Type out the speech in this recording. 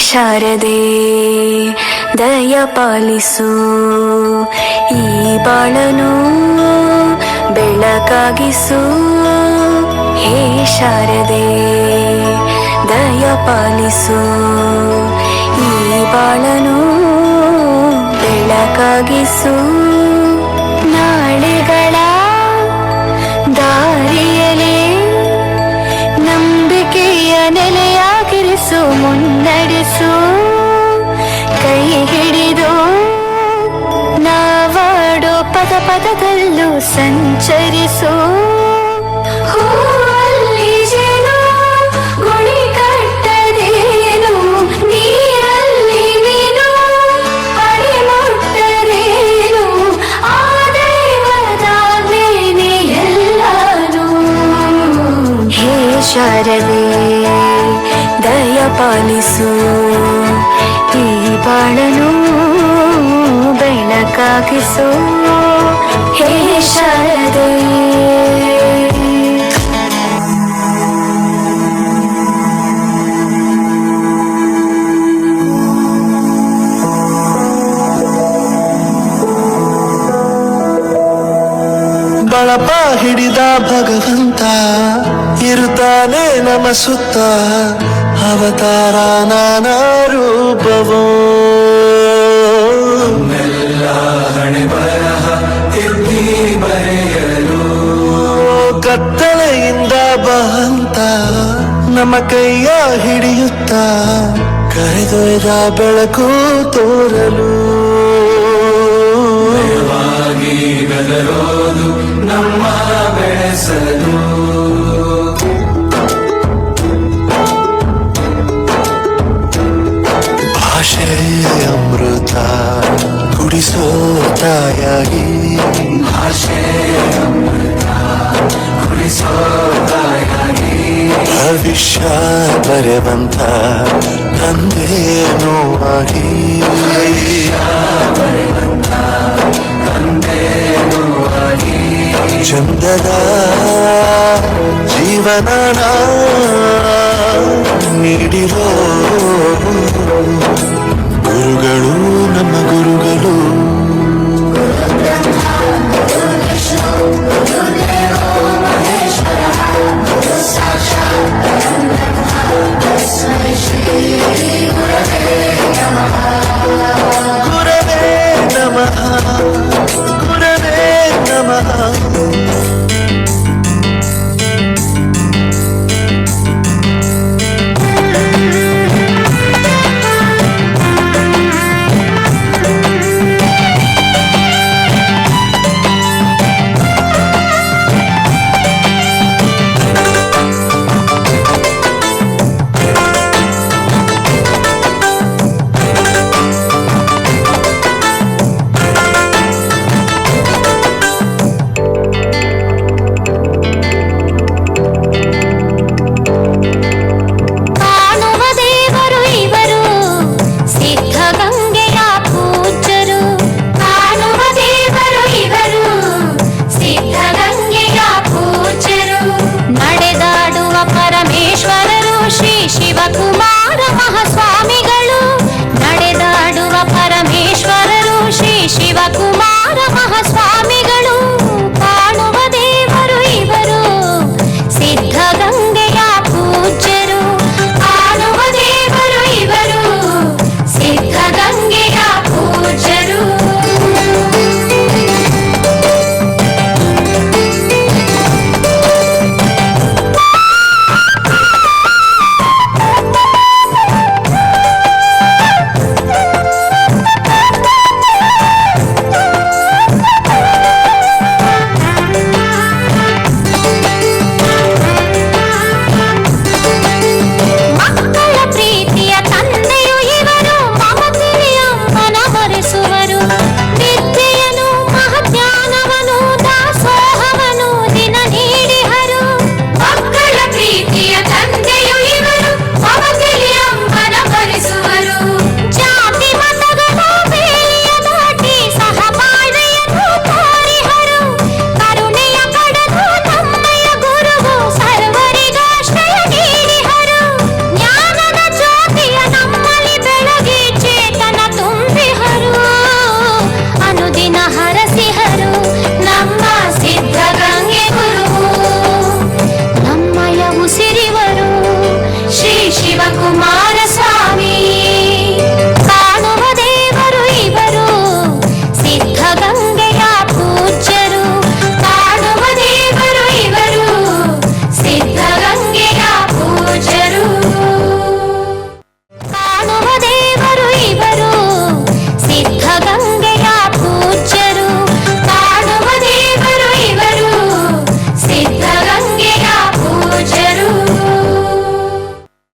ಶಾರದೆ ದಯ ಪಾಲಿಸು, ಈ ಬಾಳನು ಬೆಳಕಾಗಿಸು. ಹೇ ಶಾರದೆ ದಯ ಪಾಲಿಸು, ಈ ಬಾಳನು ಬೆಳಕಾಗಿಸು. ನಾಳೆಗಳ ದಾರಿಯಲೇ ನಂಬಿಕೆಯ ನೆಲೆಯಾಗಿರಿಸು, ಮುನ್ನಡೆಸು. ಕೈ ಹಿಡಿದು ನಾವಾಡೋ ಪದ ಪದದಲ್ಲೂ ಸಂಚರಿಸು. ಹೂವಲ್ಲಿ ಜೇನು ಗುಳಿ ಕಟ್ಟದೇನು, ನೀರಲ್ಲಿ ಮೀನು ಅಡಿ ಮುಟ್ಟದೇನು, ಆ ದೈವದಾಜ್ಞೆನೇ ಎಲ್ಲಾನು. ಹೇ ಶಾರದೆ ದಯ ಪಾಲಿಸು, ಈ ಬಾಳನು ಬೆಳಕಾಗಿಸು. ಹೇ ಶಾರದೆ ಬಳಪ ಹಿಡಿದ ಭಗವಂತ ಇರುತ್ತಾನೆ ನಮ ಸುತ್ತ, ಅವತಾರ ನಾನಾ ರೂಪವೋ. ಹಣೆ ಬರಹ ತಿದ್ದಿ ಬರೆಯಲು ಕತ್ತಲೆಯಿಂದ ಬಹಂತ ನಮ್ಮ ಕೈಯ ಹಿಡಿಯುತ್ತ, ಕರೆದೊಯ್ದ ಬೆಳಕು ತೋರಲು. ಬೆದರೋದು ನಮ್ಮ ಬೆಳೆಸಲು, ಭಾಷೆ ಅಮೃತ ಕುಡಿಸೋ ತಾಯಾಗಿ, ಭಾಷೆ ಅಮೃತ ಕುಡಿಸೋ ತಾಯಾಗಿ. ಭವಿಷ್ಯ ಬರೆವಂತ ತಂದೇನೋ ಆಗಿ, ಬರೆವಂತ ತಂದೇನೋ ಆಗಿ. ಚಂದದ ಜೀವನ ನೀಡಿರೋ ಗುರುಗಳು ನಮ್ಮ ಗುರುಗಳು.